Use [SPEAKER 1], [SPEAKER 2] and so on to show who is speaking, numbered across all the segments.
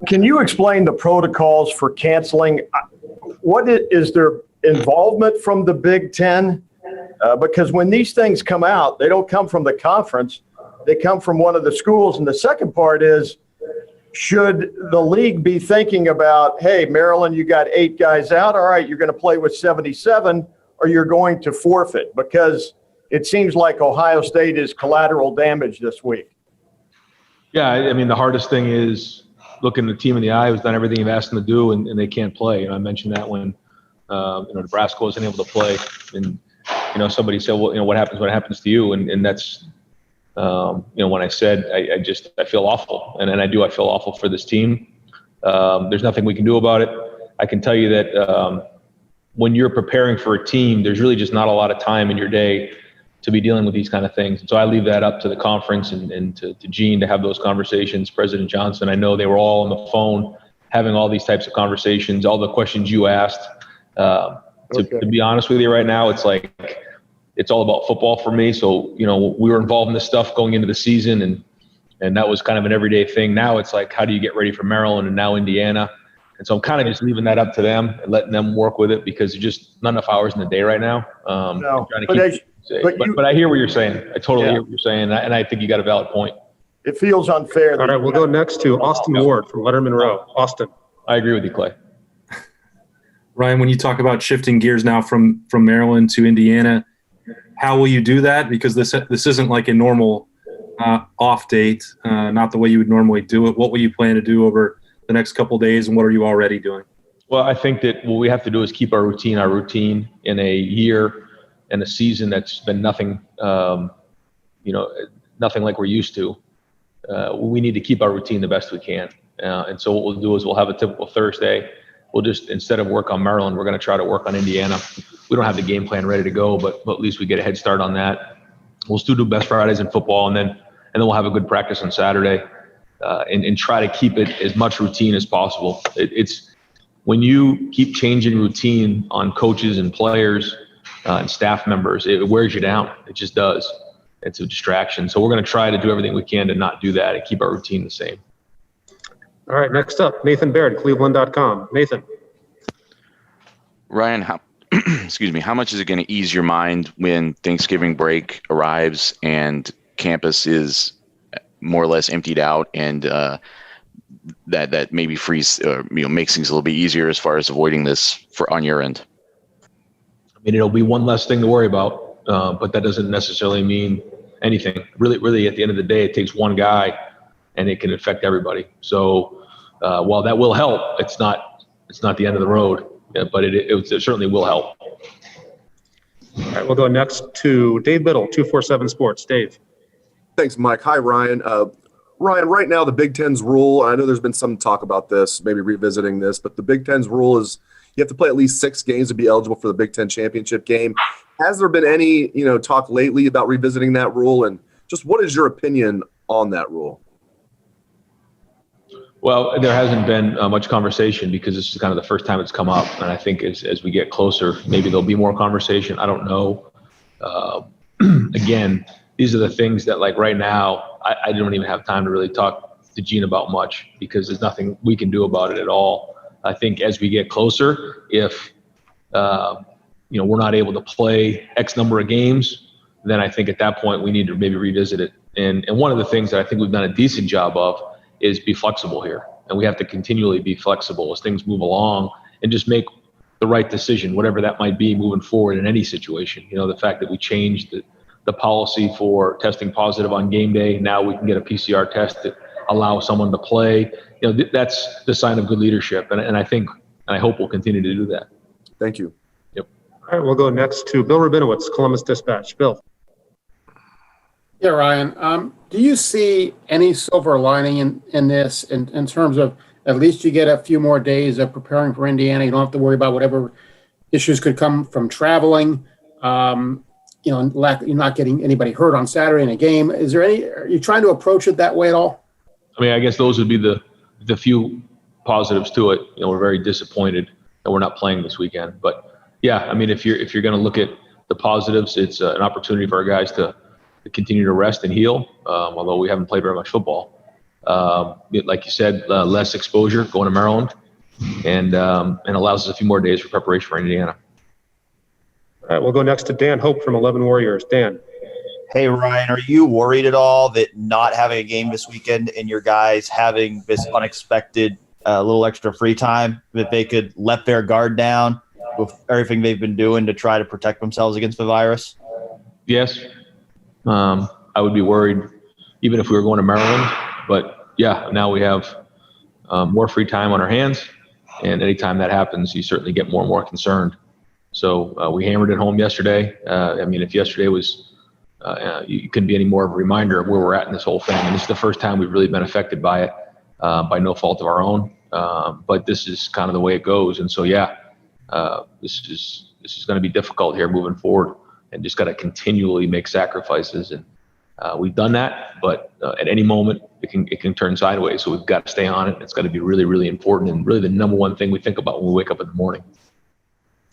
[SPEAKER 1] can you explain the protocols for canceling? What is their involvement from the Big Ten? Because when these things come out, they don't come from the conference. They come from one of the schools. And the second part is, should the league be thinking about, hey, Maryland, you got 8 guys out. All right, you're going to play with 77 or you're going to forfeit, because it seems like Ohio State is collateral damage this week.
[SPEAKER 2] Yeah, I mean, the hardest thing is looking the team in the eye who's done everything you've asked them to do, and they can't play. And I mentioned that when Nebraska wasn't able to play, and somebody said, well, what happens when it happens to you? And that's when I said I feel awful, and I feel awful for this team. There's nothing we can do about it. I can tell you that when you're preparing for a team, there's really just not a lot of time in your day to be dealing with these kind of things. And so I leave that up to the conference and to Gene to have those conversations. President Johnson, I know they were all on the phone having all these types of conversations, all the questions you asked. To be honest with you right now, it's like it's all about football for me. So, we were involved in this stuff going into the season, and that was kind of an everyday thing. Now it's like, how do you get ready for Maryland and now Indiana? And so I'm kind of just leaving that up to them and letting them work with it, because there's just not enough hours in the day right now. But I hear what you're saying. I totally hear what you're saying, and I think you got a valid point.
[SPEAKER 1] It feels unfair.
[SPEAKER 3] All right, we'll go next to Austin Ward from Letterman Row. Austin.
[SPEAKER 2] I agree with you, Clay.
[SPEAKER 4] Ryan, when you talk about shifting gears now from Maryland to Indiana, how will you do that? Because this isn't like a normal off date, not the way you would normally do it. What will you plan to do over the next couple of days, and what are you already doing?
[SPEAKER 2] Well, I think that what we have to do is keep our routine in a year and a season that's been nothing like we're used to. We need to keep our routine the best we can. And so what we'll do is we'll have a typical Thursday. We'll just, instead of work on Maryland, we're going to try to work on Indiana. We don't have the game plan ready to go, but at least we get a head start on that. We'll still do best Fridays in football, and then we'll have a good practice on Saturday, and try to keep it as much routine as possible. It's when you keep changing routine on coaches and players and staff members, it wears you down. It just does. It's a distraction. So we're going to try to do everything we can to not do that and keep our routine the same.
[SPEAKER 3] All right, next up, Nathan Baird, Cleveland.com. Nathan.
[SPEAKER 5] Ryan, how much is it going to ease your mind when Thanksgiving break arrives and campus is more or less emptied out, and that maybe makes things a little bit easier as far as avoiding this on your end?
[SPEAKER 2] I mean, it'll be one less thing to worry about, but that doesn't necessarily mean anything. Really, at the end of the day, it takes one guy, and it can affect everybody. So while that will help, it's not the end of the road, but it certainly will help.
[SPEAKER 3] All right, we'll go next to Dave Biddle, 247 Sports. Dave.
[SPEAKER 6] Thanks, Mike. Hi, Ryan. Ryan, right now the Big Ten's rule, I know there's been some talk about this, maybe revisiting this, but the Big Ten's rule is you have to play at least 6 games to be eligible for the Big Ten championship game. Has there been any, talk lately about revisiting that rule, and just what is your opinion on that rule?
[SPEAKER 2] Well, there hasn't been much conversation because this is kind of the first time it's come up, and I think as we get closer, maybe there'll be more conversation. I don't know. Again, these are the things that, like, right now, I don't even have time to really talk to Gene about much because there's nothing we can do about it at all. I think as we get closer, if we're not able to play X number of games, then I think at that point we need to maybe revisit it. And one of the things that I think we've done a decent job of is be flexible here. And we have to continually be flexible as things move along and just make the right decision, whatever that might be moving forward in any situation. The fact that we changed the policy for testing positive on game day, now we can get a PCR test that allows someone to play. That's the sign of good leadership. And I think, and I hope we'll continue to do that.
[SPEAKER 6] Thank you.
[SPEAKER 2] Yep.
[SPEAKER 3] All right, we'll go next to Bill Rabinowitz, Columbus Dispatch. Bill.
[SPEAKER 7] Yeah, Ryan, do you see any silver lining in this in terms of at least you get a few more days of preparing for Indiana? You don't have to worry about whatever issues could come from traveling. You're not getting anybody hurt on Saturday in a game. Are you trying to approach it that way at all?
[SPEAKER 2] I mean, I guess those would be the few positives to it. We're very disappointed that we're not playing this weekend. But yeah, I mean, if you're going to look at the positives, it's an opportunity for our guys to continue to rest and heal. Although we haven't played very much football, like you said, less exposure going to Maryland, and allows us a few more days for preparation for Indiana.
[SPEAKER 3] All right, we'll go next to Dan Hope from 11 Warriors. Dan.
[SPEAKER 8] Hey, Ryan, are you worried at all that not having a game this weekend and your guys having this unexpected little extra free time, that they could let their guard down with everything they've been doing to try to protect themselves against the virus?
[SPEAKER 2] Yes, I would be worried even if we were going to Maryland. But, yeah, now we have more free time on our hands, and anytime that happens, you certainly get more and more concerned. So we hammered it home yesterday. If yesterday was you couldn't be any more of a reminder of where we're at in this whole thing. And this is the first time we've really been affected by it, by no fault of our own. But this is kind of the way it goes. And so, this is going to be difficult here moving forward, and just got to continually make sacrifices. And we've done that, but at any moment it can turn sideways. So we've got to stay on it. It's got to be really, really important, and really the number one thing we think about when we wake up in the morning.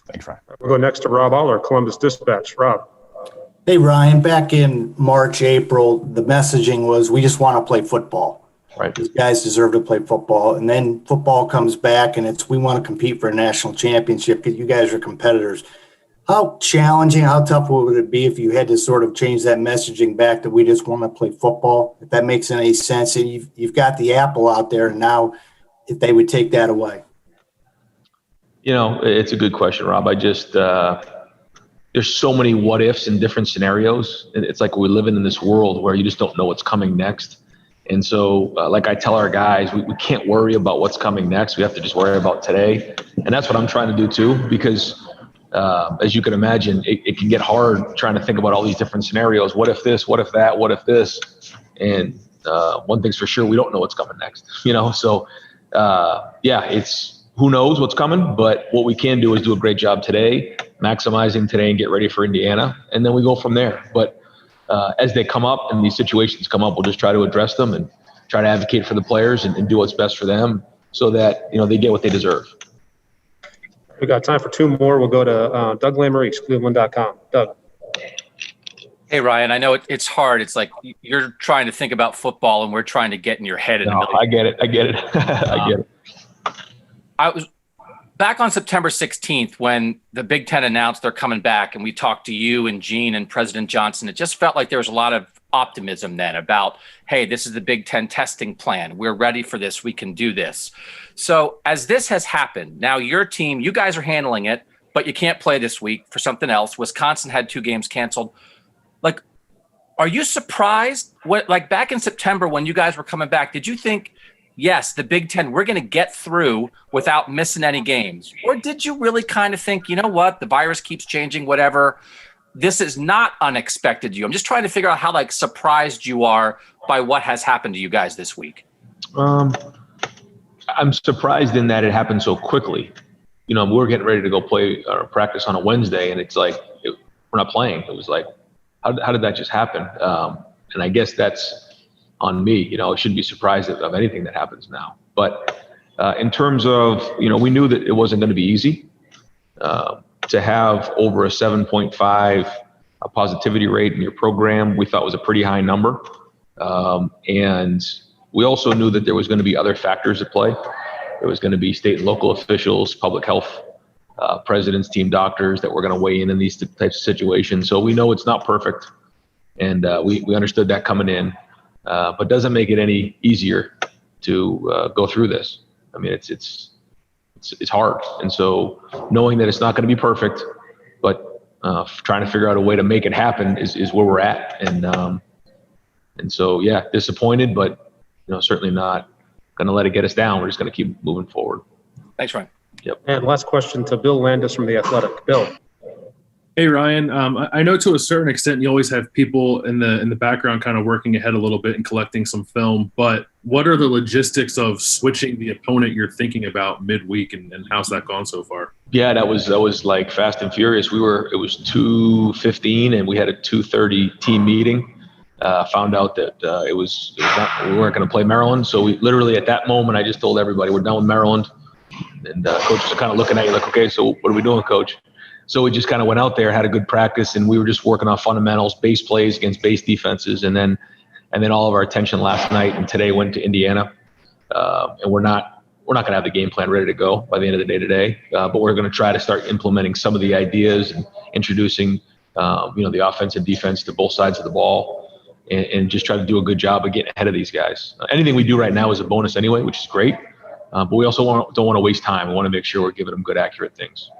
[SPEAKER 8] Thanks, Ryan.
[SPEAKER 3] We'll go next to Rob Aller, Columbus Dispatch. Rob.
[SPEAKER 9] Hey, Ryan, back in March, April, the messaging was we just want to play football.
[SPEAKER 2] Right.
[SPEAKER 9] These guys deserve to play football. And then football comes back and it's we want to compete for a national championship because you guys are competitors. How challenging, how tough would it be if you had to sort of change that messaging back that we just want to play football, if that makes any sense? And you've got the apple out there, and now if they would take that away.
[SPEAKER 2] It's a good question, Rob. I just there's so many what ifs in different scenarios. It's like we're living in this world where you just don't know what's coming next. And so, like I tell our guys, we can't worry about what's coming next. We have to just worry about today. And that's what I'm trying to do too, because as you can imagine, it can get hard trying to think about all these different scenarios. What if this, what if that, what if this? And one thing's for sure, we don't know what's coming next, So, it's who knows what's coming, but what we can do is do a great job today, maximizing today and get ready for Indiana. And then we go from there. But as they come up and these situations come up, we'll just try to address them and try to advocate for the players and do what's best for them so that, they get what they deserve.
[SPEAKER 3] We got time for two more. We'll go to Doug Lamarice, Cleveland.com. Doug.
[SPEAKER 10] Hey, Ryan, I know it's hard. It's like you're trying to think about football and we're trying to get in your head.
[SPEAKER 2] I get it. I get it.
[SPEAKER 10] I was back on September 16th when the Big Ten announced they're coming back, and we talked to you and Gene and President Johnson. It just felt like there was a lot of optimism then about, hey, this is the Big Ten testing plan. We're ready for this. We can do this. So as this has happened, now your team, you guys are handling it, but you can't play this week for something else. Wisconsin had 2 games canceled. Like, are you surprised? Like back in September when you guys were coming back, did you think, yes, the Big Ten, we're going to get through without missing any games? Or did you really kind of think, you know what, the virus keeps changing, whatever, this is not unexpected to you? I'm just trying to figure out how surprised you are by what has happened to you guys this week.
[SPEAKER 2] I'm surprised in that it happened so quickly. We're getting ready to go play or practice on a Wednesday, and it's like, we're not playing. It was like, how did that just happen? And I guess that's on me. I shouldn't be surprised of anything that happens now. But in terms of, we knew that it wasn't going to be easy. To have over a 7.5 positivity rate in your program, we thought was a pretty high number. And we also knew that there was going to be other factors at play. There was going to be state and local officials, public health presidents, team doctors that were going to weigh in these types of situations. So we know it's not perfect. And we understood that coming in. But doesn't make it any easier to go through this. I mean, it's hard. And so knowing that it's not going to be perfect, but trying to figure out a way to make it happen is where we're at. And so, yeah, disappointed, but certainly not going to let it get us down. We're just going to keep moving forward.
[SPEAKER 10] Thanks, Ryan.
[SPEAKER 2] Yep.
[SPEAKER 3] And last question to Bill Landis from The Athletic. Bill.
[SPEAKER 11] Hey, Ryan. I know to a certain extent you always have people in the background kind of working ahead a little bit and collecting some film, but what are the logistics of switching the opponent you're thinking about midweek, and how's that gone so far? Yeah,
[SPEAKER 2] that was like fast and furious. It was 2:15 and we had a 2:30 team meeting. Found out that we weren't going to play Maryland. So we literally at that moment, I just told everybody we're done with Maryland. And coaches are kind of looking at you like, okay, so what are we doing, coach? So we just kind of went out there, had a good practice, and we were just working on fundamentals, base plays against base defenses. And then And then all of our attention last night and today went to Indiana. And we're not going to have the game plan ready to go by the end of the day today, but we're going to try to start implementing some of the ideas and introducing, the offense and defense to both sides of the ball, and just try to do a good job of getting ahead of these guys. Anything we do right now is a bonus anyway, which is great, but we also don't want to waste time. We want to make sure we're giving them good, accurate things.